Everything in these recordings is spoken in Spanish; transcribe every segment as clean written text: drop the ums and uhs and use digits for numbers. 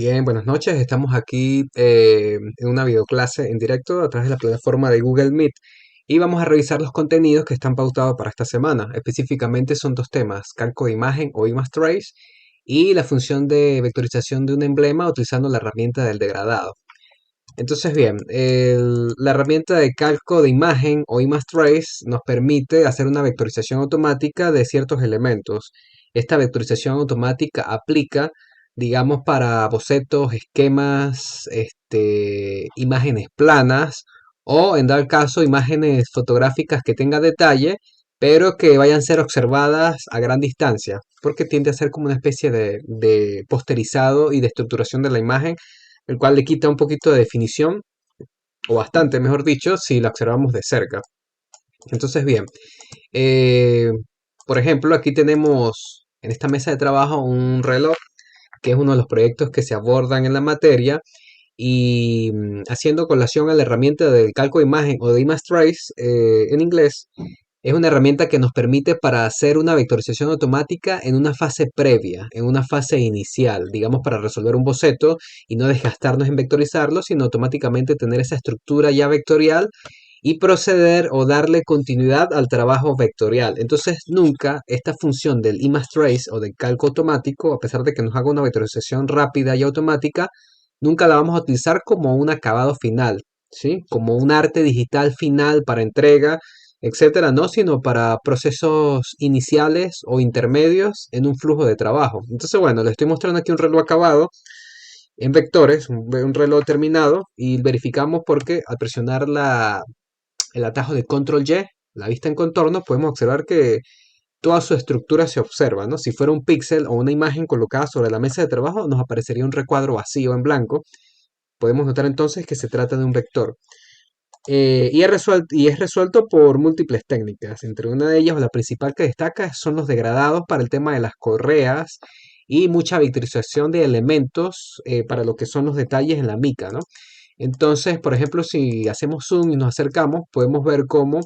Bien, buenas noches. Estamos aquí en una videoclase en directo a través de la plataforma de Google Meet y vamos a revisar los contenidos que están pautados para esta semana. Específicamente son dos temas, calco de imagen o Image Trace y la función de vectorización de un emblema utilizando la herramienta del degradado. Entonces, bien, la herramienta de calco de imagen o Image Trace nos permite hacer una vectorización automática de ciertos elementos. Esta vectorización automática aplica, digamos, para bocetos, esquemas, imágenes planas o, en dado caso, imágenes fotográficas que tengan detalle, pero que vayan a ser observadas a gran distancia, porque tiende a ser como una especie de posterizado y de estructuración de la imagen, el cual le quita un poquito de definición, o bastante, mejor dicho, si la observamos de cerca. Entonces, bien, eh, por ejemplo, aquí tenemos en esta mesa de trabajo un reloj, que es uno de los proyectos que se abordan en la materia, y haciendo colación a la herramienta del calco de imagen o de Image Trace en inglés, es una herramienta que nos permite para hacer una vectorización automática en una fase previa, en una fase inicial, digamos para resolver un boceto y no desgastarnos en vectorizarlo, sino automáticamente tener esa estructura ya vectorial y proceder o darle continuidad al trabajo vectorial. Entonces nunca esta función del image trace o del calco automático, a pesar de que nos haga una vectorización rápida y automática, nunca la vamos a utilizar como un acabado final, ¿sí? Como un arte digital final para entrega, etcétera, no, sino para procesos iniciales o intermedios en un flujo de trabajo. Entonces, bueno, le estoy mostrando aquí un reloj acabado en vectores, un reloj terminado, y verificamos porque al presionar el atajo de Control Y, la vista en contorno, podemos observar que toda su estructura se observa, ¿no? Si fuera un píxel o una imagen colocada sobre la mesa de trabajo, nos aparecería un recuadro vacío en blanco. Podemos notar entonces que se trata de un vector. Y es resuelto por múltiples técnicas. Entre una de ellas, o la principal que destaca, son los degradados para el tema de las correas y mucha vectorización de elementos para lo que son los detalles en la mica, ¿no? Entonces, por ejemplo, si hacemos zoom y nos acercamos, podemos ver cómo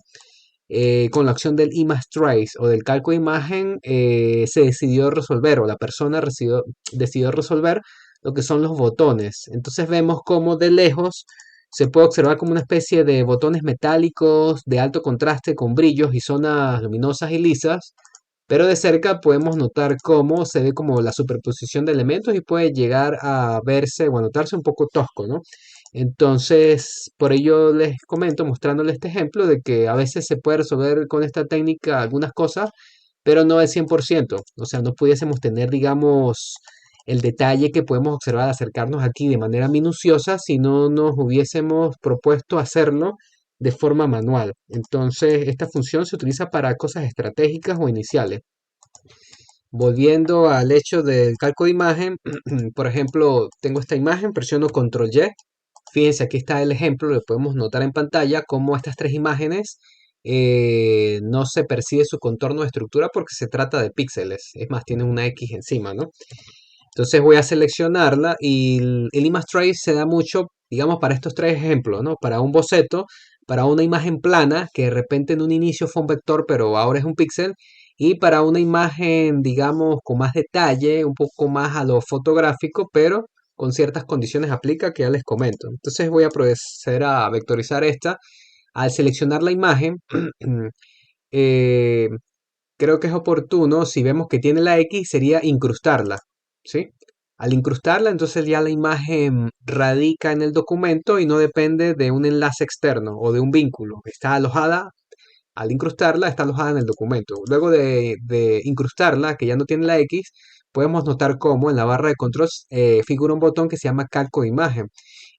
con la acción del image trace o del calco de imagen se decidió resolver, o la persona decidió resolver lo que son los botones. Entonces vemos cómo de lejos se puede observar como una especie de botones metálicos de alto contraste con brillos y zonas luminosas y lisas, pero de cerca podemos notar cómo se ve como la superposición de elementos y puede llegar a verse o a notarse un poco tosco, ¿no? Entonces, por ello les comento, mostrándoles este ejemplo de que a veces se puede resolver con esta técnica algunas cosas, pero no al 100%. O sea, no pudiésemos tener, digamos, el detalle que podemos observar al acercarnos aquí de manera minuciosa si no nos hubiésemos propuesto hacerlo de forma manual. Entonces, esta función se utiliza para cosas estratégicas o iniciales. Volviendo al hecho del calco de imagen, por ejemplo, tengo esta imagen, presiono Control Y. Fíjense, aquí está el ejemplo, lo podemos notar en pantalla cómo estas tres imágenes no se percibe su contorno de estructura porque se trata de píxeles. Es más, tiene una X encima, ¿no? Entonces voy a seleccionarla y el image trace se da mucho, digamos, para estos tres ejemplos, ¿no? Para un boceto, para una imagen plana, que de repente en un inicio fue un vector, pero ahora es un píxel, y para una imagen, digamos, con más detalle, un poco más a lo fotográfico, pero con ciertas condiciones aplica que ya les comento. Entonces voy a proceder a vectorizar esta. Al seleccionar la imagen, eh, creo que es oportuno, si vemos que tiene la X, sería incrustarla, ¿sí? Al incrustarla, entonces ya la imagen radica en el documento y no depende de un enlace externo o de un vínculo. Está alojada, al incrustarla, está alojada en el documento. Luego de incrustarla, que ya no tiene la X, podemos notar cómo en la barra de control figura un botón que se llama calco de imagen.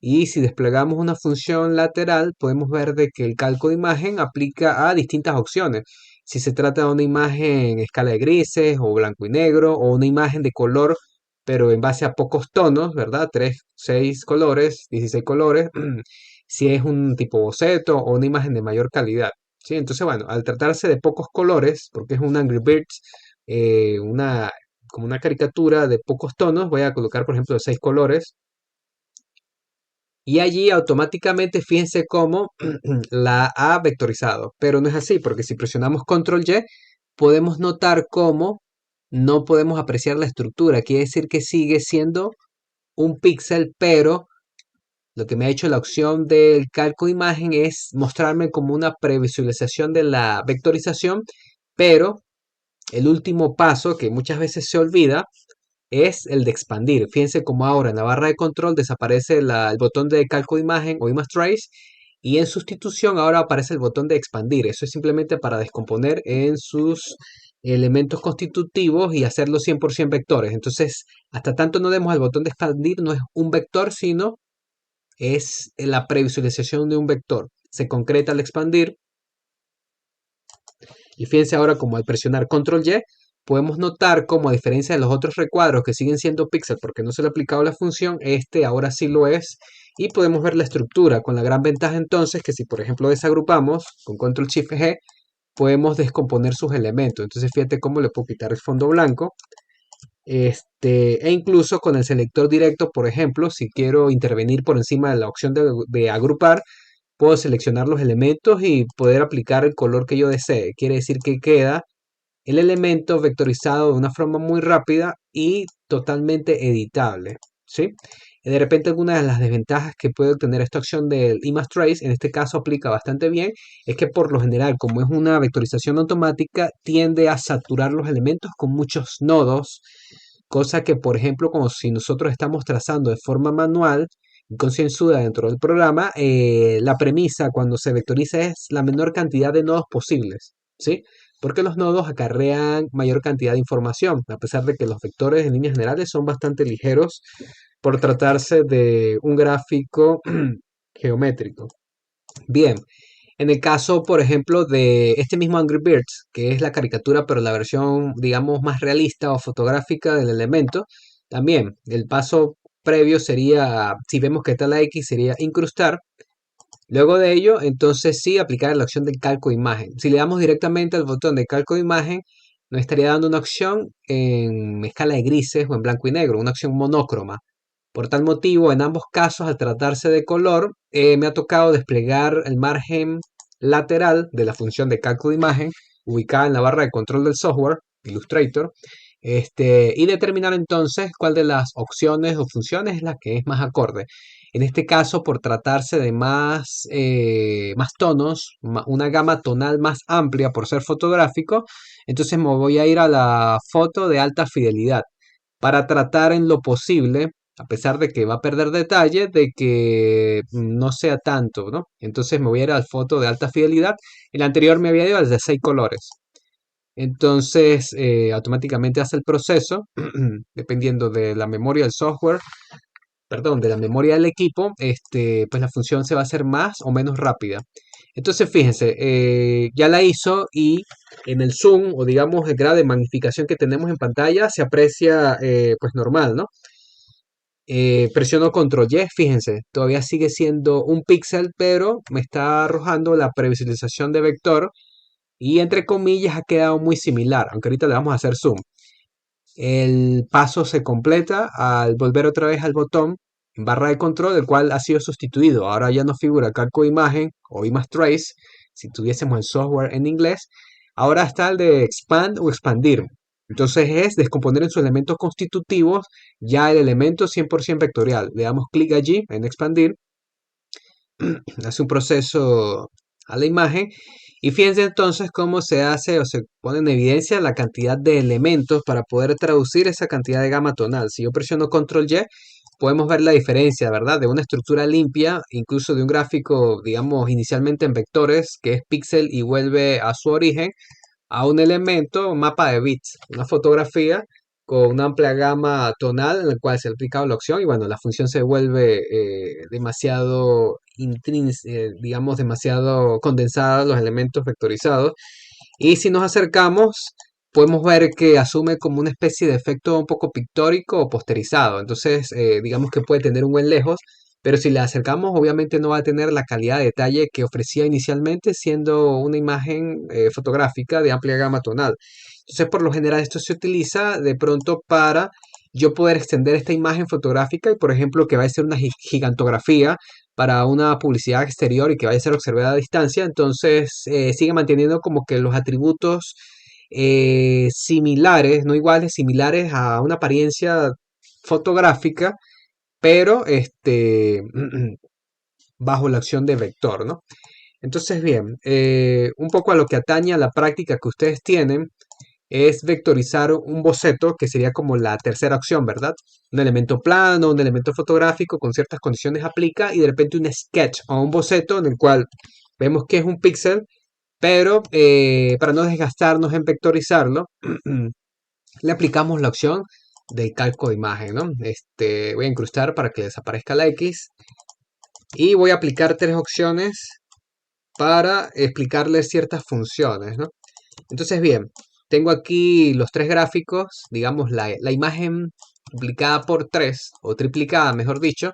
Y si desplegamos una función lateral, podemos ver de que el calco de imagen aplica a distintas opciones. Si se trata de una imagen en escala de grises o blanco y negro, o una imagen de color, pero en base a pocos tonos, ¿verdad? 3 6 colores, 16 colores. Si es un tipo boceto o una imagen de mayor calidad. ¿Sí? Entonces, bueno, al tratarse de pocos colores, porque es un Angry Birds, como una caricatura de pocos tonos, voy a colocar, por ejemplo, 6 colores. Y allí automáticamente fíjense cómo la ha vectorizado. Pero no es así, porque si presionamos Control Y, podemos notar cómo no podemos apreciar la estructura. Quiere decir que sigue siendo un píxel, pero lo que me ha hecho la opción del calco de imagen es mostrarme como una previsualización de la vectorización, pero el último paso que muchas veces se olvida es el de expandir. Fíjense como ahora en la barra de control desaparece el botón de calco de imagen o image trace y en sustitución ahora aparece el botón de expandir. Eso es simplemente para descomponer en sus elementos constitutivos y hacerlos 100% vectores. Entonces, hasta tanto no demos el botón de expandir, no es un vector, sino es la previsualización de un vector. Se concreta al expandir. Y fíjense ahora como al presionar Control Y, podemos notar como a diferencia de los otros recuadros que siguen siendo píxel porque no se le ha aplicado la función, este ahora sí lo es. Y podemos ver la estructura con la gran ventaja entonces que si por ejemplo desagrupamos con Control Shift G, podemos descomponer sus elementos. Entonces fíjate cómo le puedo quitar el fondo blanco. E incluso con el selector directo, por ejemplo, si quiero intervenir por encima de la opción de agrupar, puedo seleccionar los elementos y poder aplicar el color que yo desee. Quiere decir que queda el elemento vectorizado de una forma muy rápida y totalmente editable, ¿sí? De repente alguna de las desventajas que puede obtener esta opción del Image Trace, en este caso aplica bastante bien, es que por lo general, como es una vectorización automática, tiende a saturar los elementos con muchos nodos, cosa que, por ejemplo, como si nosotros estamos trazando de forma manual, concienzuda dentro del programa, la premisa cuando se vectoriza es la menor cantidad de nodos posibles, ¿sí? Porque los nodos acarrean mayor cantidad de información, a pesar de que los vectores en líneas generales son bastante ligeros por tratarse de un gráfico geométrico. Bien, en el caso, por ejemplo, de este mismo Angry Birds, que es la caricatura, pero la versión, digamos, más realista o fotográfica del elemento, también el paso previo sería, si vemos que está la X, sería incrustar. Luego de ello, entonces sí, aplicar la opción del calco de imagen. Si le damos directamente al botón de calco de imagen, nos estaría dando una opción en escala de grises o en blanco y negro, una opción monócroma. Por tal motivo, en ambos casos, al tratarse de color, me ha tocado desplegar el margen lateral de la función de calco de imagen, ubicada en la barra de control del software, Illustrator, y determinar entonces cuál de las opciones o funciones es la que es más acorde. En este caso, por tratarse de más tonos, una gama tonal más amplia por ser fotográfico, entonces me voy a ir a la foto de alta fidelidad para tratar en lo posible, a pesar de que va a perder detalle, de que no sea tanto, ¿no? Entonces me voy a ir al foto de alta fidelidad. El anterior me había ido al de 6 colores. Entonces, automáticamente hace el proceso, dependiendo de la memoria del software, perdón, de la memoria del equipo, pues la función se va a hacer más o menos rápida. Entonces, fíjense, ya la hizo y en el zoom o digamos el grado de magnificación que tenemos en pantalla se aprecia pues normal, ¿no? Presiono control Y, fíjense, todavía sigue siendo un píxel, pero me está arrojando la previsualización de vector y entre comillas ha quedado muy similar, aunque ahorita le vamos a hacer zoom. El paso se completa al volver otra vez al botón en barra de control, el cual ha sido sustituido. Ahora ya no figura calco de imagen o image trace, si tuviésemos el software en inglés. Ahora está el de expand o expandir. Entonces es descomponer en sus elementos constitutivos ya el elemento 100% vectorial. Le damos clic allí en expandir, hace un proceso a la imagen y fíjense entonces cómo se hace o se pone en evidencia la cantidad de elementos para poder traducir esa cantidad de gama tonal. Si yo presiono control Y, podemos ver la diferencia, ¿verdad? De una estructura limpia, incluso de un gráfico, digamos, inicialmente en vectores, que es píxel y vuelve a su origen, a un elemento, un mapa de bits, una fotografía con una amplia gama tonal en la cual se ha aplicado la opción y bueno, la función se vuelve demasiado digamos, demasiado condensada, los elementos vectorizados. Y si nos acercamos, podemos ver que asume como una especie de efecto un poco pictórico o posterizado. Entonces, digamos que puede tener un buen lejos, pero si le acercamos, obviamente no va a tener la calidad de detalle que ofrecía inicialmente, siendo una imagen fotográfica de amplia gama tonal. Entonces, por lo general, esto se utiliza de pronto para yo poder extender esta imagen fotográfica y, por ejemplo, que vaya a ser una gigantografía para una publicidad exterior y que vaya a ser observada a distancia, entonces sigue manteniendo como que los atributos similares, no iguales, similares a una apariencia fotográfica, pero bajo la opción de vector, ¿no? Entonces, bien, un poco a lo que atañe a la práctica que ustedes tienen es vectorizar un boceto, que sería como la tercera opción, ¿verdad? Un elemento plano, un elemento fotográfico con ciertas condiciones aplica y de repente un sketch o un boceto en el cual vemos que es un píxel, pero para no desgastarnos en vectorizarlo, le aplicamos la opción de calco de imagen, ¿no? Voy a incrustar para que desaparezca la X y voy a aplicar tres opciones para explicarles ciertas funciones, ¿no? Entonces, bien, tengo aquí los tres gráficos, digamos la imagen duplicada por 3 o triplicada, mejor dicho.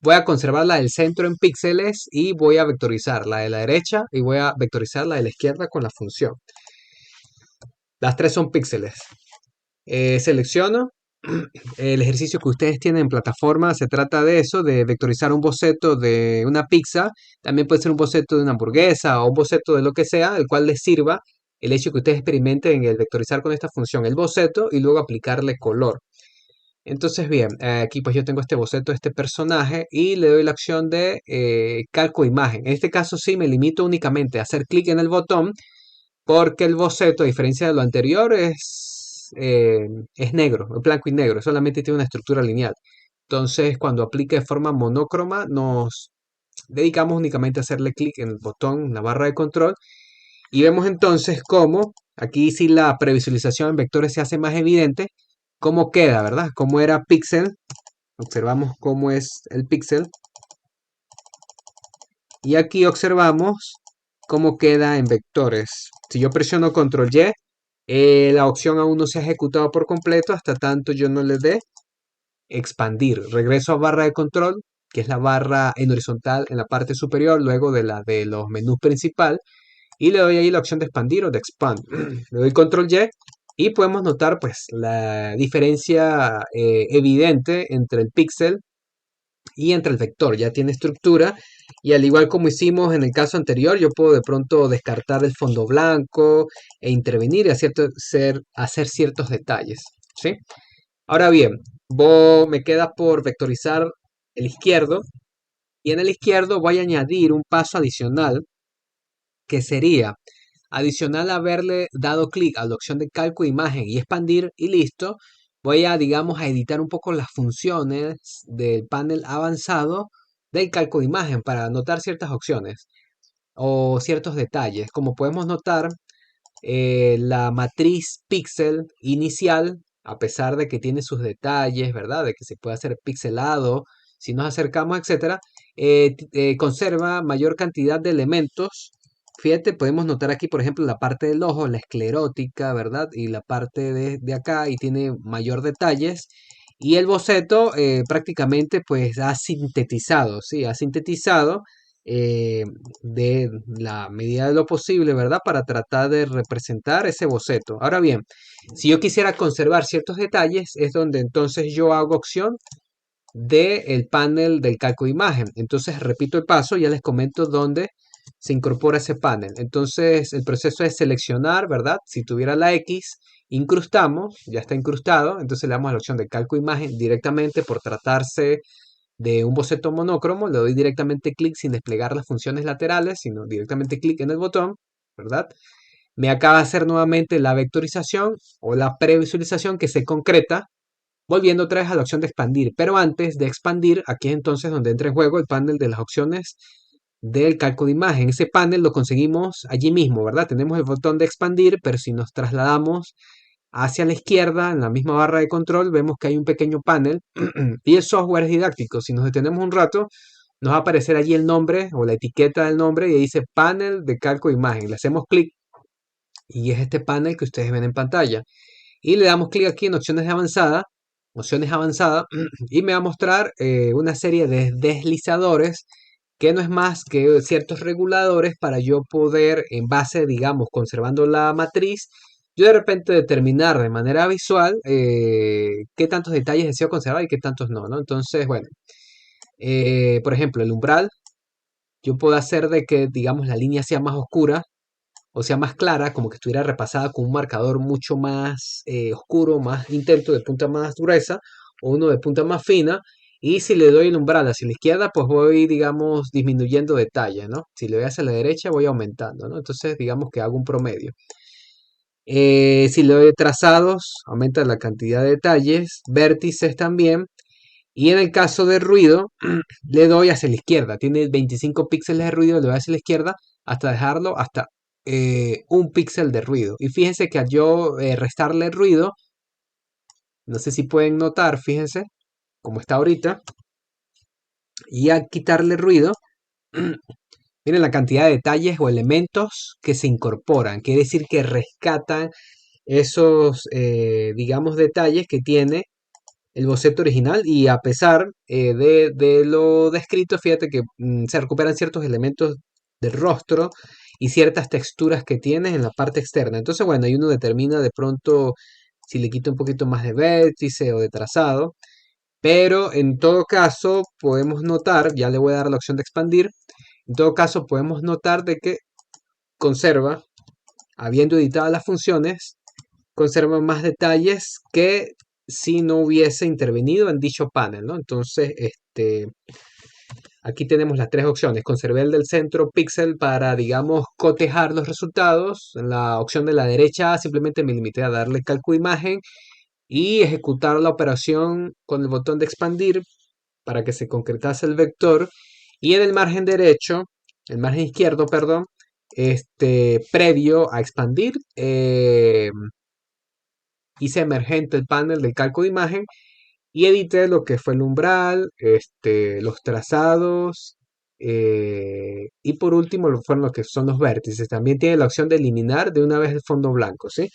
Voy a conservar la del centro en píxeles y voy a vectorizar la de la derecha y voy a vectorizar la de la izquierda con la función. Las tres son píxeles. Selecciono. El ejercicio que ustedes tienen en plataforma se trata de eso, de vectorizar un boceto de una pizza. También puede ser un boceto de una hamburguesa o un boceto de lo que sea, el cual les sirva el hecho que ustedes experimenten el vectorizar con esta función el boceto y luego aplicarle color. Entonces, bien, aquí pues yo tengo este boceto de este personaje y le doy la opción de calco imagen. En este caso sí me limito únicamente a hacer clic en el botón porque el boceto, a diferencia de lo anterior, es negro, es blanco y negro, solamente tiene una estructura lineal. Entonces, cuando aplique de forma monócroma, nos dedicamos únicamente a hacerle clic en el botón, en la barra de control, y vemos entonces cómo, aquí sí la previsualización en vectores se hace más evidente, cómo queda, ¿verdad? Cómo era píxel, observamos cómo es el píxel, y aquí observamos cómo queda en vectores. Si yo presiono control Y, la opción aún no se ha ejecutado por completo hasta tanto yo no le dé expandir. Regreso a barra de control, que es la barra en horizontal en la parte superior, luego de la de los menús principal, y le doy ahí la opción de expandir o de expand. Le doy control Y podemos notar pues la diferencia evidente entre el píxel y entre el vector. Ya tiene estructura y al igual como hicimos en el caso anterior, yo puedo de pronto descartar el fondo blanco e intervenir y hacer ciertos detalles, ¿sí? Ahora bien, me queda por vectorizar el izquierdo y en el izquierdo voy a añadir un paso adicional que sería adicional a haberle dado clic a la opción de calco imagen y expandir y listo. Voy a, digamos, a editar un poco las funciones del panel avanzado del calco de imagen para notar ciertas opciones o ciertos detalles. Como podemos notar, la matriz píxel inicial, a pesar de que tiene sus detalles, ¿verdad? De que se puede hacer pixelado, si nos acercamos, etcétera, conserva mayor cantidad de elementos. Fíjate, podemos notar aquí, por ejemplo, la parte del ojo, la esclerótica, ¿verdad? Y la parte de acá, y tiene mayor detalles. Y el boceto prácticamente pues ha sintetizado, ¿sí? Ha sintetizado de la medida de lo posible, ¿verdad? Para tratar de representar ese boceto. Ahora bien, si yo quisiera conservar ciertos detalles, es donde entonces yo hago opción del panel del calco de imagen. Entonces repito el paso, ya les comento dónde se incorpora ese panel. Entonces el proceso es seleccionar, ¿verdad? Si tuviera la X, incrustamos, ya está incrustado, entonces le damos a la opción de calco imagen directamente por tratarse de un boceto monócromo, le doy directamente clic sin desplegar las funciones laterales, sino directamente clic en el botón, ¿verdad? Me acaba de hacer nuevamente la vectorización o la previsualización que se concreta, volviendo otra vez a la opción de expandir. Pero antes de expandir, aquí es entonces donde entra en juego el panel de las opciones del calco de imagen. Ese panel lo conseguimos allí mismo, ¿verdad? Tenemos el botón de expandir, pero si nos trasladamos hacia la izquierda, en la misma barra de control, vemos que hay un pequeño panel y el software es didáctico. Si nos detenemos un rato, nos va a aparecer allí el nombre o la etiqueta del nombre y dice panel de calco de imagen. Le hacemos clic y es este panel que ustedes ven en pantalla. Y le damos clic aquí en opciones avanzadas, y me va a mostrar una serie de deslizadores que no es más que ciertos reguladores para yo poder, en base, digamos, conservando la matriz, yo de repente determinar de manera visual qué tantos detalles deseo conservar y qué tantos no, ¿no? Entonces, bueno, por ejemplo, el umbral, yo puedo hacer de que, digamos, la línea sea más oscura o sea más clara, como que estuviera repasada con un marcador mucho más oscuro, más intento de punta más gruesa, o uno de punta más fina, Y si le doy el umbral hacia la izquierda, pues voy, digamos, disminuyendo detalle, ¿no? Si le doy hacia la derecha, voy aumentando, ¿no? Entonces, digamos que hago un promedio. Si le doy trazados, aumenta la cantidad de detalles, vértices también. Y en el caso de ruido, le doy hacia la izquierda. Tiene 25 píxeles de ruido, le doy hacia la izquierda hasta dejarlo hasta un píxel de ruido. Y fíjense que al yo restarle ruido, no sé si pueden notar, fíjense, como está ahorita, y al quitarle ruido, miren la cantidad de detalles o elementos que se incorporan. Quiere decir que rescatan esos, digamos, detalles que tiene el boceto original y a pesar de lo descrito, fíjate que se recuperan ciertos elementos del rostro y ciertas texturas que tiene en la parte externa. Entonces, bueno, ahí uno determina de pronto si le quita un poquito más de vértice o de trazado, pero en todo caso podemos notar, ya le voy a dar la opción de expandir, en todo caso podemos notar de que conserva, habiendo editado las funciones, conserva más detalles que si no hubiese intervenido en dicho panel, ¿no? Entonces, aquí tenemos las tres opciones. Conservé el del centro pixel para, digamos, cotejar los resultados. En la opción de la derecha simplemente me limité a darle calco de imagen y ejecutar la operación con el botón de expandir para que se concretase el vector. Y en el margen derecho, el margen izquierdo, perdón, previo a expandir, hice emergente el panel del calco de imagen y edité lo que fue el umbral, los trazados y por último lo fueron lo que son los vértices. También tiene la opción de eliminar de una vez el fondo blanco, ¿sí?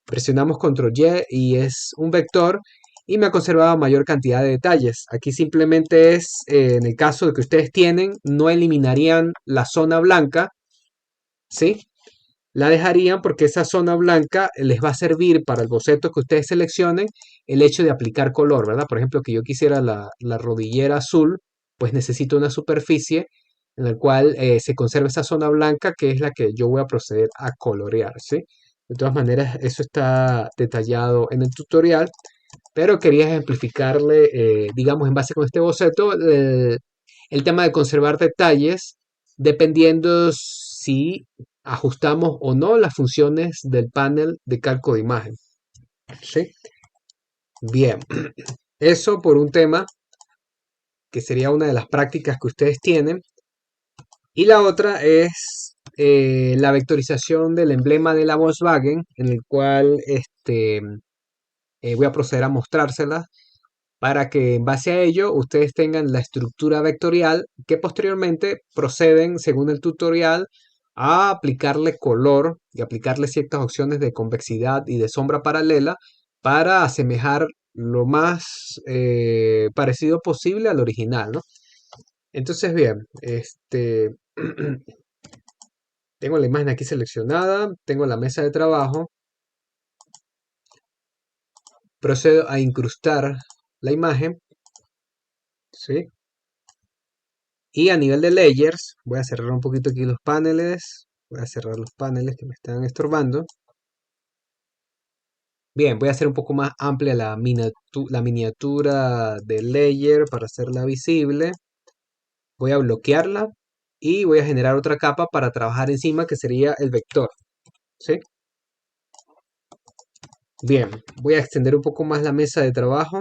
Presionamos control Y y es un vector y me ha conservado mayor cantidad de detalles. Aquí simplemente es, en el caso de que ustedes tienen, no eliminarían la zona blanca, ¿sí? La dejarían porque esa zona blanca les va a servir para el boceto que ustedes seleccionen el hecho de aplicar color, ¿verdad? Por ejemplo, que yo quisiera la rodillera azul, pues necesito una superficie en la cual se conserve esa zona blanca que es la que yo voy a proceder a colorear, ¿sí? De todas maneras, eso está detallado en el tutorial, pero quería ejemplificarle, digamos, en base con este boceto, el tema de conservar detalles dependiendo si ajustamos o no las funciones del panel de calco de imagen. ¿Sí? Bien, eso por un tema que sería una de las prácticas que ustedes tienen. Y la otra es la vectorización del emblema de la Volkswagen, en el cual voy a proceder a mostrársela para que en base a ello ustedes tengan la estructura vectorial que posteriormente proceden, según el tutorial, a aplicarle color y aplicarle ciertas opciones de convexidad y de sombra paralela para asemejar lo más parecido posible al original, ¿no? Entonces, bien, tengo la imagen aquí seleccionada, tengo la mesa de trabajo, procedo a incrustar la imagen, ¿sí? Y a nivel de layers, voy a cerrar un poquito aquí los paneles. Voy a cerrar los paneles que me están estorbando. Bien, voy a hacer un poco más amplia la miniatura de layer para hacerla visible. Voy a bloquearla y voy a generar otra capa para trabajar encima que sería el vector. ¿Sí? Bien, voy a extender un poco más la mesa de trabajo.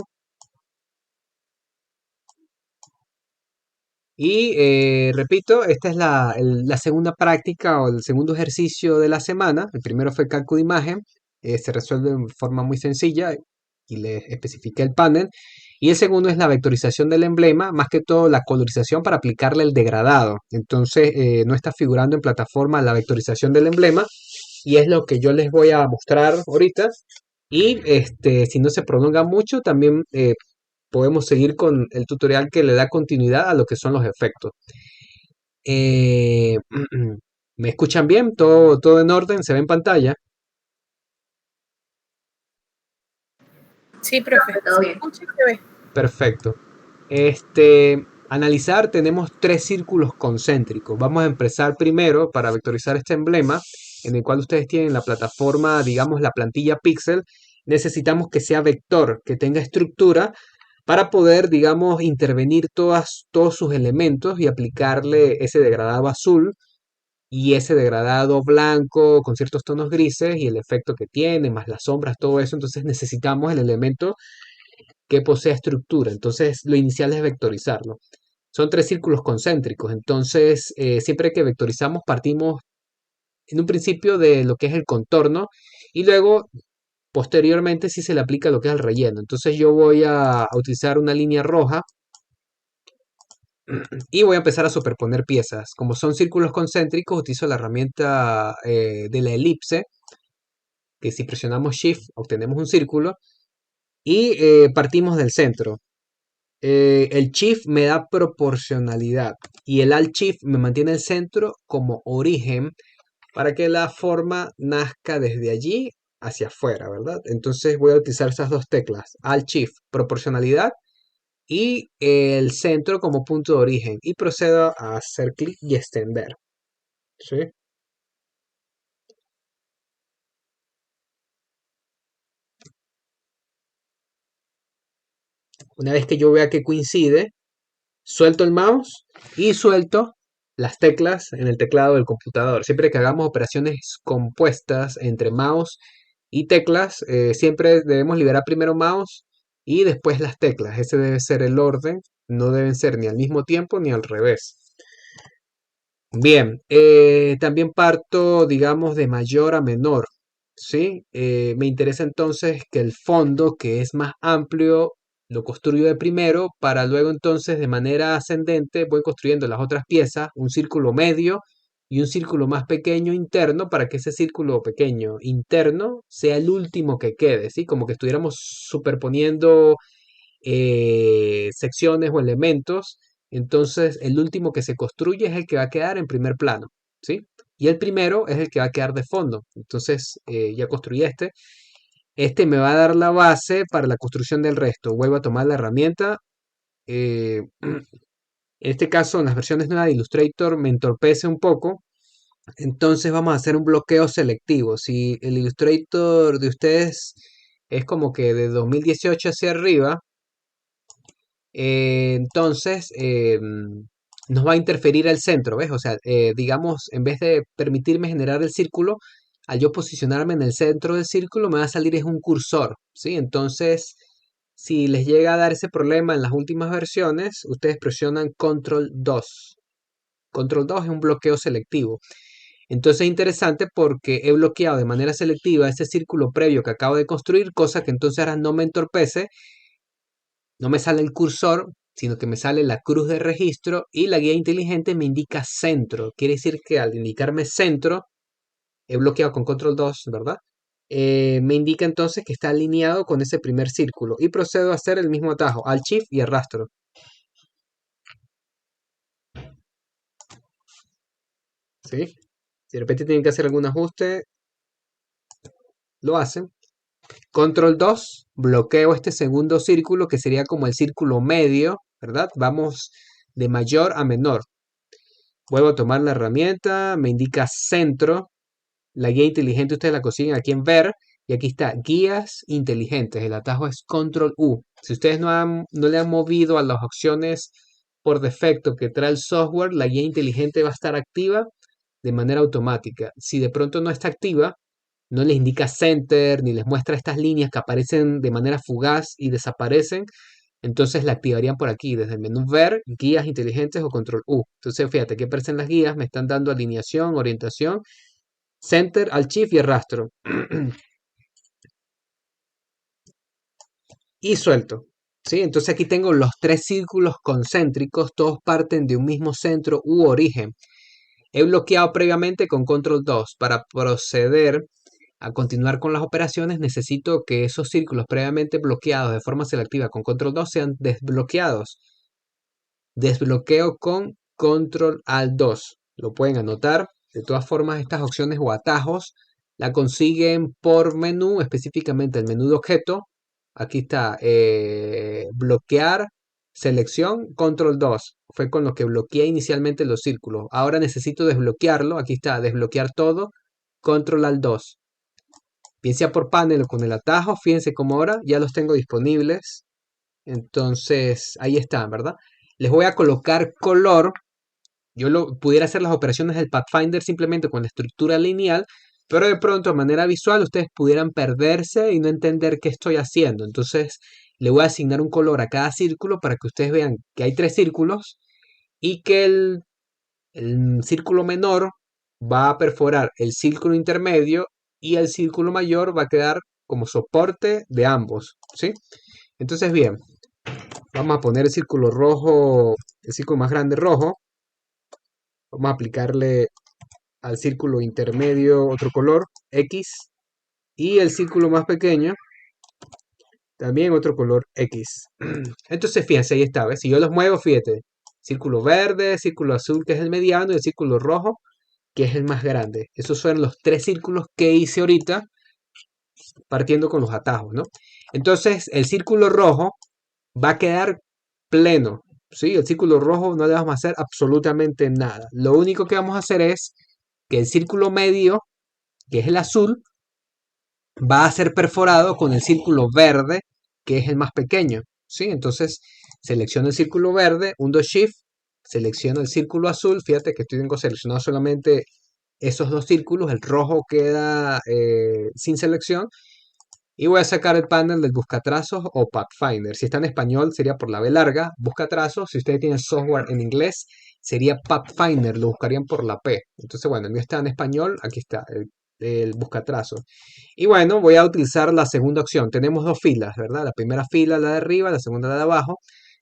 Y repito, esta es la segunda práctica o el segundo ejercicio de la semana. El primero fue calco de imagen. Se resuelve de forma muy sencilla y le especifiqué el panel. Y el segundo es la vectorización del emblema, más que todo la colorización para aplicarle el degradado. Entonces no está figurando en plataforma la vectorización del emblema y es lo que yo les voy a mostrar ahorita. Y si no se prolonga mucho, también podemos seguir con el tutorial que le da continuidad a lo que son los efectos. Eh, ¿Me escuchan bien? ¿Todo en orden? ¿Se ve en pantalla? Sí, profe, Todo se bien. escucha y se ve. Perfecto. Analizar, tenemos tres círculos concéntricos. Vamos a empezar primero para vectorizar este emblema, en el cual ustedes tienen la plataforma, digamos, la plantilla Pixel. Necesitamos que sea vector, que tenga estructura, para poder, digamos, intervenir todos sus elementos y aplicarle ese degradado azul y ese degradado blanco con ciertos tonos grises y el efecto que tiene, más las sombras, todo eso. Entonces necesitamos el elemento que posea estructura. Entonces lo inicial es vectorizarlo. Son tres círculos concéntricos. Entonces siempre que vectorizamos partimos en un principio de lo que es el contorno y luego posteriormente sí se le aplica lo que es el relleno. Entonces yo voy a utilizar una línea roja y voy a empezar a superponer piezas. Como son círculos concéntricos, utilizo la herramienta de la elipse, que si presionamos Shift obtenemos un círculo y partimos del centro. El Shift me da proporcionalidad y el Alt Shift me mantiene el centro como origen para que la forma nazca desde allí hacia afuera, ¿verdad? Entonces voy a utilizar esas dos teclas, Alt Shift, proporcionalidad y el centro como punto de origen y procedo a hacer clic y extender, ¿sí? Una vez que yo vea que coincide, suelto el mouse y suelto las teclas en el teclado del computador. Siempre que hagamos operaciones compuestas entre mouse y teclas, siempre debemos liberar primero mouse y después las teclas. Ese debe ser el orden, no deben ser ni al mismo tiempo ni al revés. Bien, también parto, digamos, de mayor a menor, ¿sí? Me interesa entonces que el fondo, que es más amplio, lo construyo de primero, para luego entonces de manera ascendente voy construyendo las otras piezas, un círculo medio y un círculo más pequeño interno, para que ese círculo pequeño interno sea el último que quede, ¿sí? Como que estuviéramos superponiendo secciones o elementos, entonces el último que se construye es el que va a quedar en primer plano, ¿sí? Y el primero es el que va a quedar de fondo. Entonces ya construí este. Este me va a dar la base para la construcción del resto. Vuelvo a tomar la herramienta. En este caso, en las versiones nuevas de Illustrator me entorpece un poco. Entonces vamos a hacer un bloqueo selectivo. Si el Illustrator de ustedes es como que de 2018 hacia arriba, entonces nos va a interferir el centro, ¿ves? O sea, digamos, en vez de permitirme generar el círculo, al yo posicionarme en el centro del círculo, me va a salir es un cursor, ¿sí? Entonces, si les llega a dar ese problema en las últimas versiones, ustedes presionan Control 2. Control 2 es un bloqueo selectivo. Entonces es interesante porque he bloqueado de manera selectiva ese círculo previo que acabo de construir, cosa que entonces ahora no me entorpece, no me sale el cursor, sino que me sale la cruz de registro y la guía inteligente me indica centro. Quiere decir que al indicarme centro, he bloqueado con control 2, ¿verdad? Me indica entonces que está alineado con ese primer círculo y procedo a hacer el mismo atajo, al shift y arrastro. ¿Sí? Si de repente tienen que hacer algún ajuste, lo hacen. Control 2, bloqueo este segundo círculo que sería como el círculo medio, ¿verdad? Vamos de mayor a menor. Vuelvo a tomar la herramienta, me indica centro. La guía inteligente ustedes la consiguen aquí en ver. Y aquí está, guías inteligentes. El atajo es Control U. Si ustedes no le han movido a las opciones por defecto que trae el software, la guía inteligente va a estar activa de manera automática. Si de pronto no está activa, no les indica center ni les muestra estas líneas que aparecen de manera fugaz y desaparecen, entonces la activarían por aquí, desde el menú ver, guías inteligentes o control U. Entonces fíjate que aparecen las guías, me están dando alineación, orientación, center, alt shift y arrastro. Y suelto. ¿Sí? Entonces aquí tengo los tres círculos concéntricos, todos parten de un mismo centro u origen. He bloqueado previamente con control 2 para proceder a continuar con las operaciones. Necesito que esos círculos previamente bloqueados de forma selectiva con control 2 sean desbloqueados. Desbloqueo con control alt 2. Lo pueden anotar. De todas formas, estas opciones o atajos la consiguen por menú, específicamente el menú de objeto. Aquí está, bloquear, selección, control 2. Fue con lo que bloqueé inicialmente los círculos. Ahora necesito desbloquearlo. Aquí está, desbloquear todo, control alt 2. Bien sea por panel o con el atajo, fíjense cómo ahora ya los tengo disponibles. Entonces, ahí están, ¿verdad? Les voy a colocar color. Yo pudiera hacer las operaciones del Pathfinder simplemente con la estructura lineal, pero de pronto, de manera visual, ustedes pudieran perderse y no entender qué estoy haciendo. Entonces, le voy a asignar un color a cada círculo para que ustedes vean que hay tres círculos y que el círculo menor va a perforar el círculo intermedio y el círculo mayor va a quedar como soporte de ambos, ¿sí? Entonces, bien, vamos a poner el círculo rojo, el círculo más grande rojo. Vamos a aplicarle al círculo intermedio otro color, X, y el círculo más pequeño, también otro color X. Entonces, fíjense, ahí está, ¿ves? Si yo los muevo, fíjate, círculo verde, círculo azul, que es el mediano, y el círculo rojo, que es el más grande. Esos son los tres círculos que hice ahorita, partiendo con los atajos, ¿no? Entonces, el círculo rojo va a quedar pleno, ¿sí? El círculo rojo no le vamos a hacer absolutamente nada. Lo único que vamos a hacer es que el círculo medio, que es el azul, va a ser perforado con el círculo verde, que es el más pequeño, ¿sí? Entonces, selecciono el círculo verde, hundo Shift, selecciono el círculo azul, fíjate que tengo seleccionado solamente esos dos círculos, el rojo queda sin selección, y voy a sacar el panel del buscatrazos o Pathfinder. Si está en español sería por la B larga, buscatrazos. Si ustedes tienen software en inglés sería Pathfinder, lo buscarían por la P. Entonces, bueno, el mío está en español, aquí está, el buscatrazos. Y bueno, voy a utilizar la segunda opción. Tenemos dos filas, ¿verdad? La primera fila, la de arriba, la segunda, la de abajo.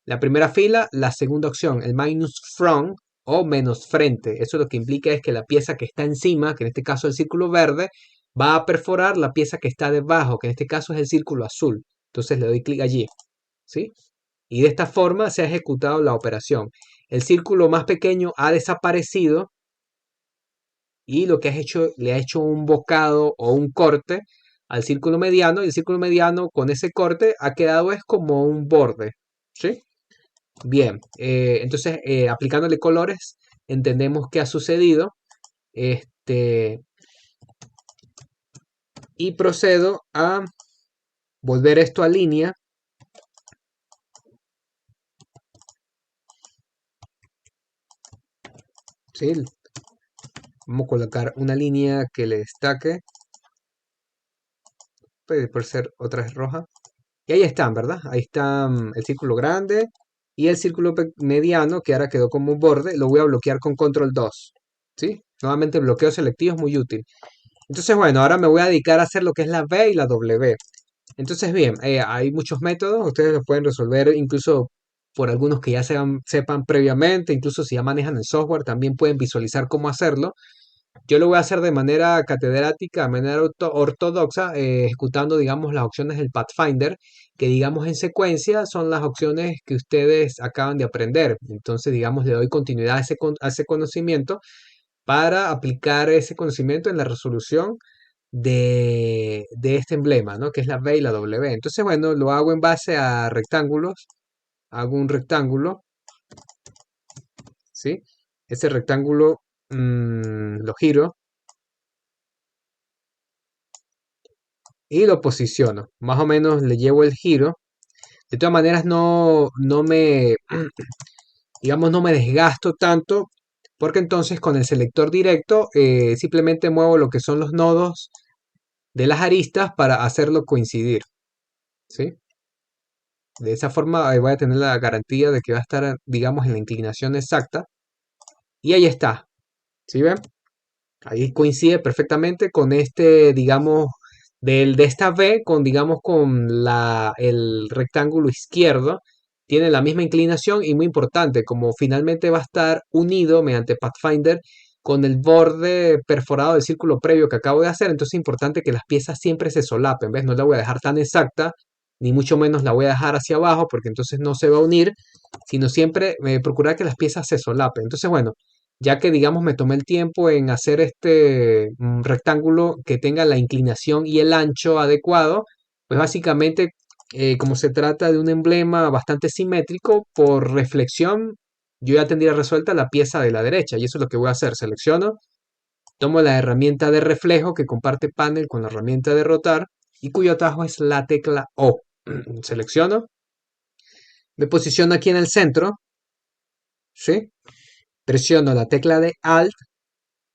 La primera fila, la segunda opción, el minus from o menos frente. Eso lo que implica es que la pieza que está encima, que en este caso es el círculo verde, va a perforar la pieza que está debajo, que en este caso es el círculo azul. Entonces le doy clic allí, ¿sí? Y de esta forma se ha ejecutado la operación. El círculo más pequeño ha desaparecido y lo que has hecho, le ha hecho un bocado o un corte al círculo mediano, y el círculo mediano con ese corte ha quedado es como un borde, ¿sí? Bien, entonces aplicándole colores entendemos qué ha sucedido. Este, y procedo a volver esto a línea. ¿Sí? Vamos a colocar una línea que le destaque. Puede por ser otra vez roja. Y ahí están, ¿verdad? Ahí está el círculo grande y el círculo mediano, que ahora quedó como un borde. Lo voy a bloquear con control 2. ¿Sí? Nuevamente el bloqueo selectivo es muy útil. Entonces, bueno, ahora me voy a dedicar a hacer lo que es la V y la W. Entonces, bien, hay muchos métodos. Ustedes los pueden resolver incluso por algunos que ya sepan previamente. Incluso si ya manejan el software, también pueden visualizar cómo hacerlo. Yo lo voy a hacer de manera catedrática, de manera ortodoxa, ejecutando, digamos, las opciones del Pathfinder, que, digamos, en secuencia son las opciones que ustedes acaban de aprender. Entonces, digamos, le doy continuidad a ese conocimiento para aplicar ese conocimiento en la resolución de este emblema, ¿no? Que es la V y la W. Entonces, bueno, lo hago en base a rectángulos. Hago un rectángulo, ¿sí? Ese rectángulo lo giro y lo posiciono. Más o menos le llevo el giro. De todas maneras, no me, digamos, no me desgasto tanto, porque entonces con el selector directo simplemente muevo lo que son los nodos de las aristas para hacerlo coincidir, ¿sí? De esa forma voy a tener la garantía de que va a estar, digamos, en la inclinación exacta. Y ahí está, ¿sí ven? Ahí coincide perfectamente con este, digamos, de esta V con, digamos, con el rectángulo izquierdo. Tiene la misma inclinación y muy importante, como finalmente va a estar unido mediante Pathfinder con el borde perforado del círculo previo que acabo de hacer. Entonces es importante que las piezas siempre se solapen, ¿ves? No la voy a dejar tan exacta, ni mucho menos la voy a dejar hacia abajo, porque entonces no se va a unir, sino siempre procurar que las piezas se solapen. Entonces, bueno, ya que digamos me tomé el tiempo en hacer este rectángulo que tenga la inclinación y el ancho adecuado, pues básicamente como se trata de un emblema bastante simétrico, por reflexión yo ya tendría resuelta la pieza de la derecha, y eso es lo que voy a hacer. Selecciono, tomo la herramienta de reflejo que comparte panel con la herramienta de rotar y cuyo atajo es la tecla O. Selecciono, Me posiciono aquí en el centro, ¿sí? Presiono la tecla de Alt,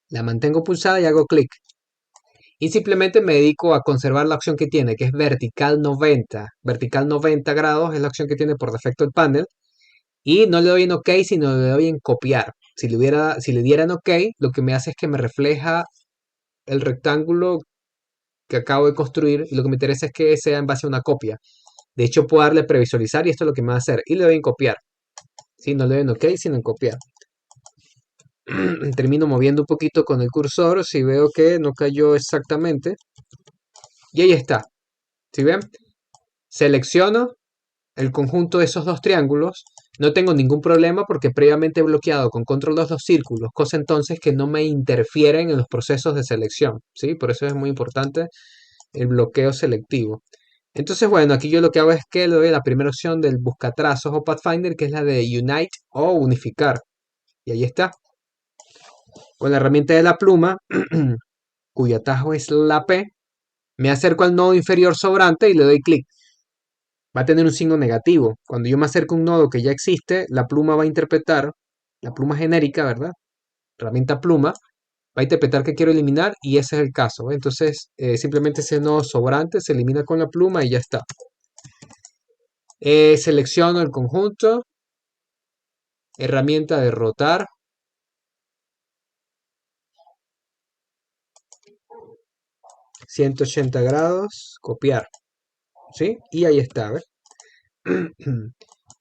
la mantengo pulsada y hago clic. Y simplemente me dedico a conservar la opción que tiene, que es vertical 90. Vertical 90 grados es la opción que tiene por defecto el panel. Y no le doy en OK, sino le doy en copiar. Si le diera en OK, lo que me hace es que me refleja el rectángulo que acabo de construir. Y lo que me interesa es que sea en base a una copia. De hecho, puedo darle previsualizar y esto es lo que me va a hacer. Y le doy en copiar. ¿Sí? No le doy en OK, sino en copiar. Termino moviendo un poquito con el cursor. Si veo que no cayó exactamente. Y ahí está. ¿Sí ven? Selecciono el conjunto de esos dos triángulos. No tengo ningún problema porque previamente he bloqueado con control 2 los círculos, cosa entonces que no me interfieren en los procesos de selección, ¿sí? Por eso es muy importante el bloqueo selectivo. Entonces, bueno, aquí yo lo que hago es que le doy la primera opción del buscatrazos o Pathfinder, que es la de Unite o unificar. Y ahí está. Con la herramienta de la pluma, cuyo atajo es la P, me acerco al nodo inferior sobrante y le doy clic. Va a tener un signo negativo. Cuando yo me acerco a un nodo que ya existe, la pluma va a interpretar, la pluma genérica, ¿verdad? Herramienta pluma, va a interpretar que quiero eliminar y ese es el caso, ¿ve? Entonces, simplemente ese nodo sobrante se elimina con la pluma y ya está. Selecciono el conjunto, herramienta de rotar, 180 grados, copiar, ¿sí? Y ahí está, ¿ves?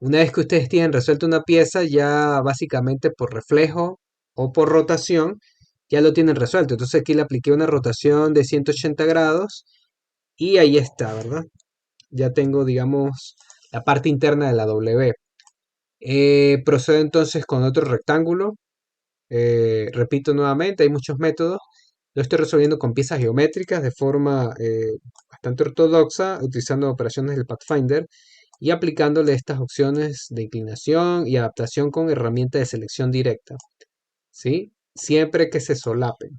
Una vez que ustedes tienen resuelto una pieza, ya básicamente por reflejo o por rotación, ya lo tienen resuelto. Entonces aquí le apliqué una rotación de 180 grados y ahí está, ¿verdad? Ya tengo, digamos, la parte interna de la W. Procedo entonces con otro rectángulo. Repito nuevamente, hay muchos métodos. Lo estoy resolviendo con piezas geométricas de forma bastante ortodoxa, utilizando operaciones del Pathfinder y aplicándole estas opciones de inclinación y adaptación con herramienta de selección directa, ¿sí? Siempre que se solapen.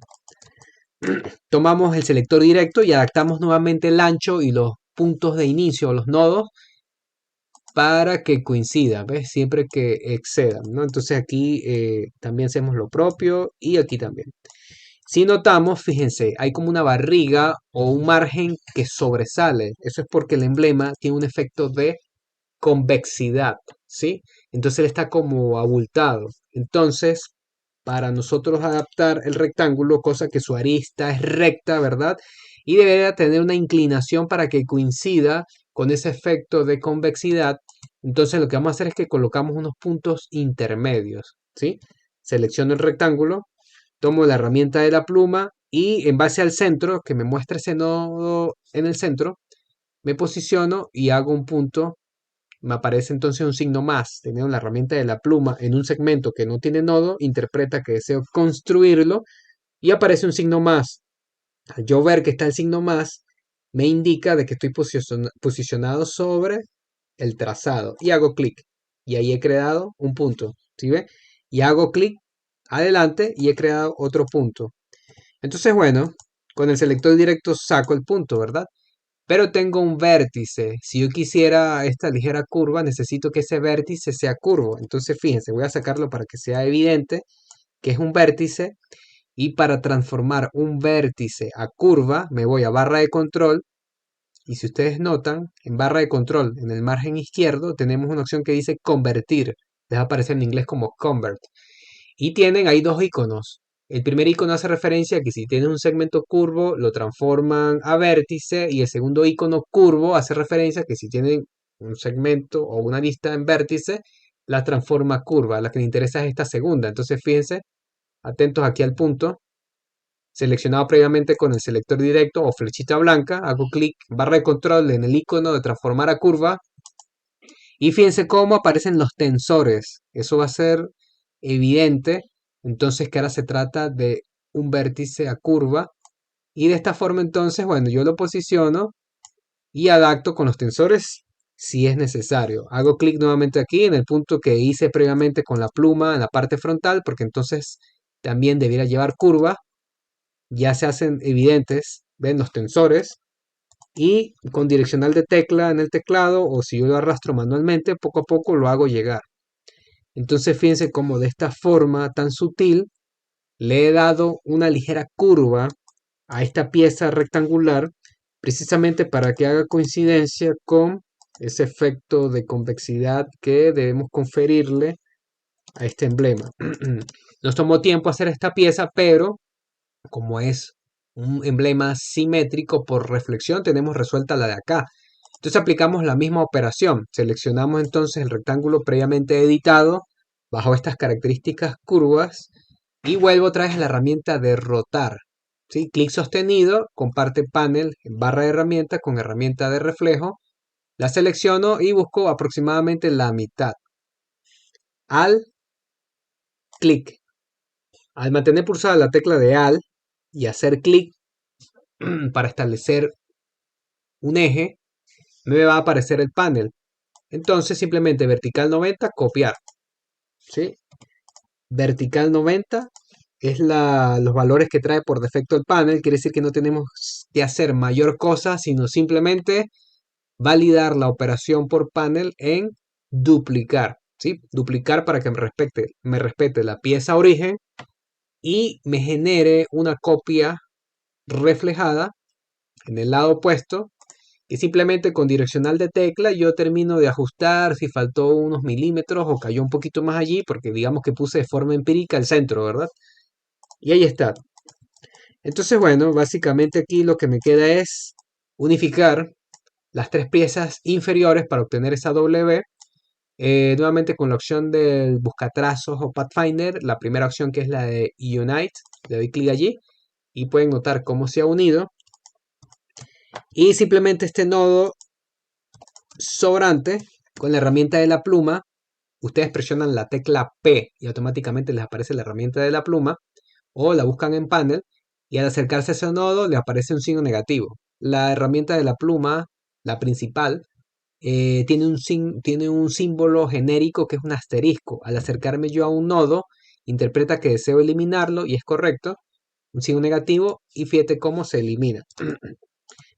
Tomamos el selector directo y adaptamos nuevamente el ancho y los puntos de inicio, los nodos, para que coincidan, ¿ves? Siempre que excedan, ¿no? Entonces aquí también hacemos lo propio y aquí también. Si notamos, fíjense, hay como una barriga o un margen que sobresale. Eso es porque el emblema tiene un efecto de convexidad, ¿sí? Entonces él está como abultado. Entonces, para nosotros adaptar el rectángulo, cosa que su arista es recta, ¿verdad? Y debería tener una inclinación para que coincida con ese efecto de convexidad. Entonces lo que vamos a hacer es que colocamos unos puntos intermedios, ¿sí? Selecciono el rectángulo, tomo la herramienta de la pluma y en base al centro, que me muestra ese nodo en el centro, me posiciono y hago un punto. Me aparece entonces un signo más. Teniendo la herramienta de la pluma en un segmento que no tiene nodo, interpreta que deseo construirlo y aparece un signo más. Al yo ver que está el signo más, me indica de que estoy posicionado sobre el trazado y hago clic. Y ahí he creado un punto. ¿Sí ve? Y hago clic adelante y he creado otro punto. Entonces, bueno, con el selector directo saco el punto, ¿verdad? Pero tengo un vértice. Si yo quisiera esta ligera curva, necesito que ese vértice sea curvo. Entonces, fíjense, voy a sacarlo para que sea evidente que es un vértice. Y para transformar un vértice a curva, me voy a barra de control. Y si ustedes notan, en barra de control, en el margen izquierdo, tenemos una opción que dice convertir. Les va a aparecer en inglés como convert. Y tienen ahí dos iconos. El primer icono hace referencia a que si tienen un segmento curvo, lo transforman a vértice. Y el segundo icono curvo hace referencia a que si tienen un segmento o una lista en vértice, la transforma a curva. La que me interesa es esta segunda. Entonces, fíjense, atentos aquí al punto. Seleccionado previamente con el selector directo o flechita blanca, hago clic, barra de control en el icono de transformar a curva. Y fíjense cómo aparecen los tensores. Eso va a ser evidente. Entonces que ahora se trata de un vértice a curva. Y de esta forma entonces, bueno, yo lo posiciono y adapto con los tensores si es necesario. Hago clic nuevamente aquí en el punto que hice previamente con la pluma en la parte frontal, porque entonces también debiera llevar curva. Ya se hacen evidentes, ven los tensores. y con direccional de tecla en el teclado, o si yo lo arrastro manualmente, poco a poco lo hago llegar. Entonces fíjense cómo de esta forma tan sutil le he dado una ligera curva a esta pieza rectangular, precisamente para que haga coincidencia con ese efecto de convexidad que debemos conferirle a este emblema. Nos tomó tiempo hacer esta pieza, pero como es un emblema simétrico por reflexión, tenemos resuelta la de acá. Entonces aplicamos la misma operación. Seleccionamos entonces el rectángulo previamente editado bajo estas características curvas y vuelvo otra vez a la herramienta de rotar. ¿Sí? Clic sostenido, comparte panel en barra de herramienta con herramienta de reflejo. La selecciono y busco aproximadamente la mitad. Al clic. Al mantener pulsada la tecla de Alt y hacer clic para establecer un eje, me va a aparecer el panel. Entonces simplemente vertical 90, copiar. ¿Sí? Vertical 90 es los valores que trae por defecto el panel. Quiere decir que no tenemos que hacer mayor cosa, sino simplemente validar la operación por panel en duplicar. ¿Sí? Duplicar para que me respete la pieza origen y me genere una copia reflejada en el lado opuesto, y simplemente con direccional de tecla yo termino de ajustar si faltó unos milímetros o cayó un poquito más allí, porque digamos que puse de forma empírica el centro, ¿verdad? Y ahí está. Entonces, bueno, básicamente aquí lo que me queda es unificar las tres piezas inferiores para obtener esa W. Nuevamente con la opción del buscatrazos o Pathfinder, la primera opción que es la de Unite, le doy clic allí y pueden notar cómo se ha unido. Y simplemente este nodo sobrante, con la herramienta de la pluma, ustedes presionan la tecla P y automáticamente les aparece la herramienta de la pluma, o la buscan en panel y al acercarse a ese nodo le aparece un signo negativo. La herramienta de la pluma, la principal, tiene un símbolo genérico que es un asterisco. Al acercarme yo a un nodo, interpreta que deseo eliminarlo y es correcto, un signo negativo, y fíjate cómo se elimina.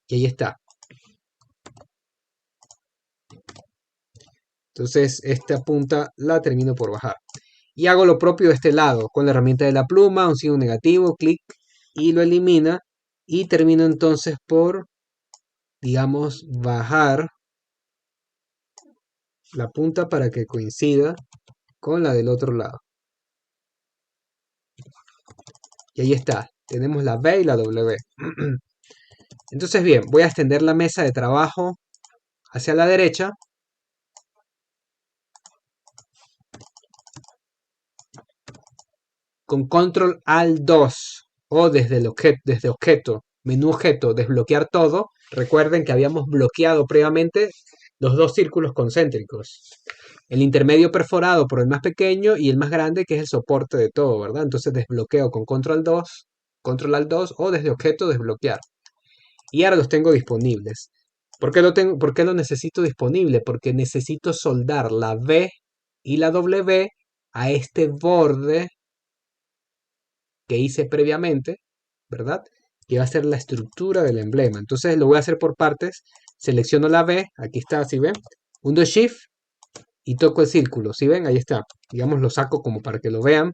Y ahí está. Entonces esta punta la termino por bajar. Y hago lo propio de este lado, con la herramienta de la pluma, un signo negativo, clic y lo elimina. Y termino entonces por, digamos, bajar la punta para que coincida con la del otro lado. Y ahí está, tenemos la B y la W. Entonces bien, voy a extender la mesa de trabajo hacia la derecha. Con Control Alt 2 o desde objeto, menú objeto, desbloquear todo. Recuerden que habíamos bloqueado previamente los dos círculos concéntricos. El intermedio perforado por el más pequeño y el más grande, que es el soporte de todo, ¿verdad? Entonces desbloqueo con Control 2, Control Alt 2 o desde objeto desbloquear. Y ahora los tengo disponibles. ¿Por qué lo necesito disponible? Porque necesito soldar la V y la W a este borde que hice previamente, ¿verdad? Que va a ser la estructura del emblema. Entonces lo voy a hacer por partes. Selecciono la V, aquí está, ¿sí ven? Hundo Shift y toco el círculo, ¿sí ven? Ahí está. Digamos, lo saco como para que lo vean.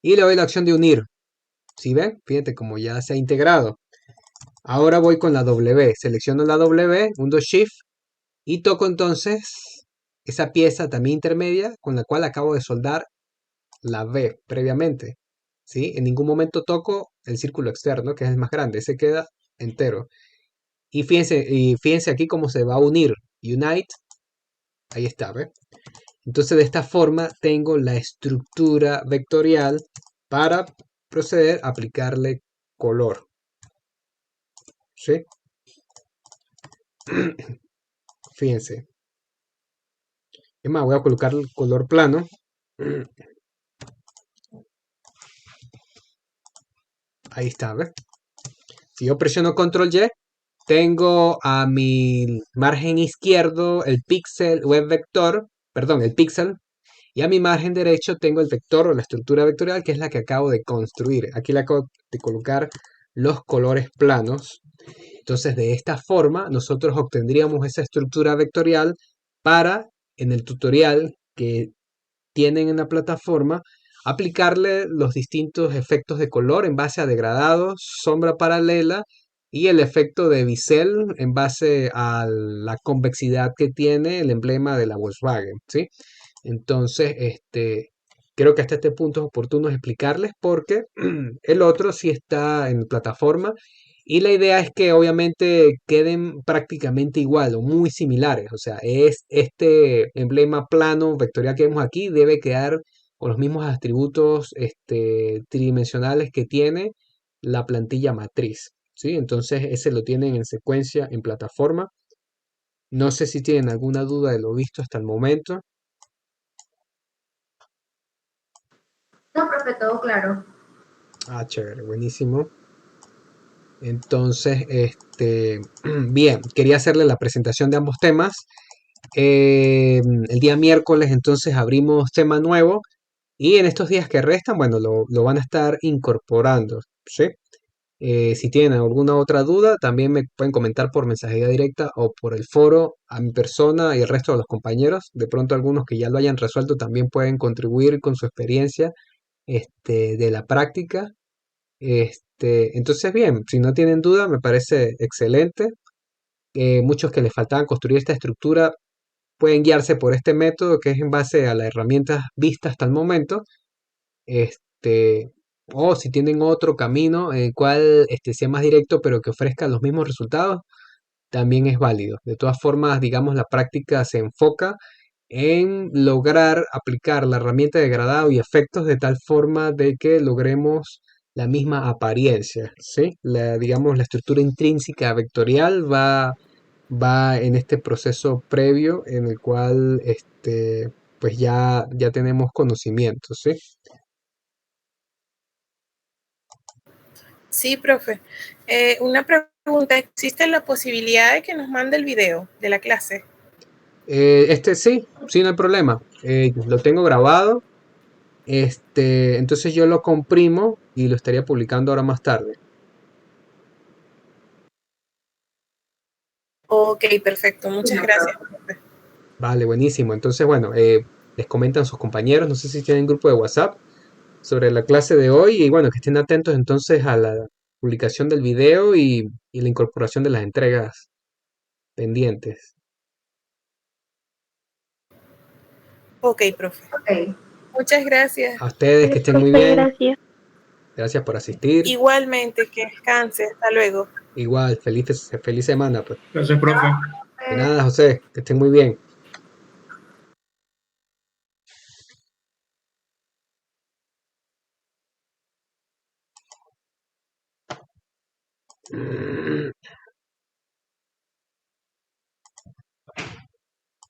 Y le doy la opción de unir. ¿Sí ven? Fíjate como ya se ha integrado. Ahora voy con la W. Selecciono la W, hundo Shift y toco entonces esa pieza también intermedia con la cual acabo de soldar la V previamente. ¿Sí? En ningún momento toco el círculo externo, que es el más grande, ese queda entero. Y fíjense aquí cómo se va a unir. Unite, ahí está, ¿ve? Entonces de esta forma tengo la estructura vectorial para proceder a aplicarle color. ¿Sí? Fíjense. Es más, voy a colocar el color plano. Ahí está, ¿ve? Si yo presiono Control Y, tengo a mi margen izquierdo el píxel o el vector, perdón, el píxel, y a mi margen derecho tengo el vector o la estructura vectorial, que es la que acabo de construir. Aquí la acabo de colocar los colores planos. Entonces, de esta forma, nosotros obtendríamos esa estructura vectorial para, en el tutorial que tienen en la plataforma, aplicarle los distintos efectos de color en base a degradado, sombra paralela y el efecto de bisel en base a la convexidad que tiene el emblema de la Volkswagen, ¿sí? Entonces, creo que hasta este punto es oportuno explicarles porque el otro sí está en plataforma y la idea es que obviamente queden prácticamente igual o muy similares. O sea, es este emblema plano vectorial que vemos aquí debe quedar con los mismos atributos tridimensionales que tiene la plantilla matriz, ¿sí? Entonces ese lo tienen en secuencia en plataforma. No sé si tienen alguna duda de lo visto hasta el momento. No, profe, todo claro. Ah, chévere, buenísimo. Entonces, bien, quería hacerle la presentación de ambos temas. El día miércoles entonces abrimos tema nuevo y en estos días que restan, bueno, lo van a estar incorporando, ¿sí? Si tienen alguna otra duda, también me pueden comentar por mensajería directa o por el foro a mi persona y el resto de los compañeros. De pronto algunos que ya lo hayan resuelto también pueden contribuir con su experiencia, de la práctica. Entonces, bien, si no tienen duda, me parece excelente. Muchos que les faltaban construir esta estructura pueden guiarse por este método que es en base a las herramientas vistas hasta el momento. Este, o si tienen otro camino en el cual sea más directo pero que ofrezca los mismos resultados, también es válido. De todas formas, digamos, la práctica se enfoca en lograr aplicar la herramienta de degradado y efectos de tal forma de que logremos la misma apariencia, ¿sí? Digamos, la estructura intrínseca vectorial va en este proceso previo en el cual, pues ya tenemos conocimiento, ¿sí? Sí, profe. Una pregunta, ¿existe la posibilidad de que nos mande el video de la clase? Sí, no hay problema. Lo tengo grabado. Entonces yo lo comprimo y lo estaría publicando ahora más tarde. Ok, perfecto. Muchas gracias, profe. Vale, buenísimo. Entonces, bueno, les comentan sus compañeros, no sé si tienen grupo de WhatsApp sobre la clase de hoy y bueno, que estén atentos entonces a la publicación del video y la incorporación de las entregas pendientes. Ok, profe. Ok. Muchas gracias. A ustedes que estén muy Profe, bien, gracias. gracias por asistir. Igualmente, que descanse. Hasta luego. Igual, feliz semana, pues. Gracias, profe. De nada, José, que estén muy bien.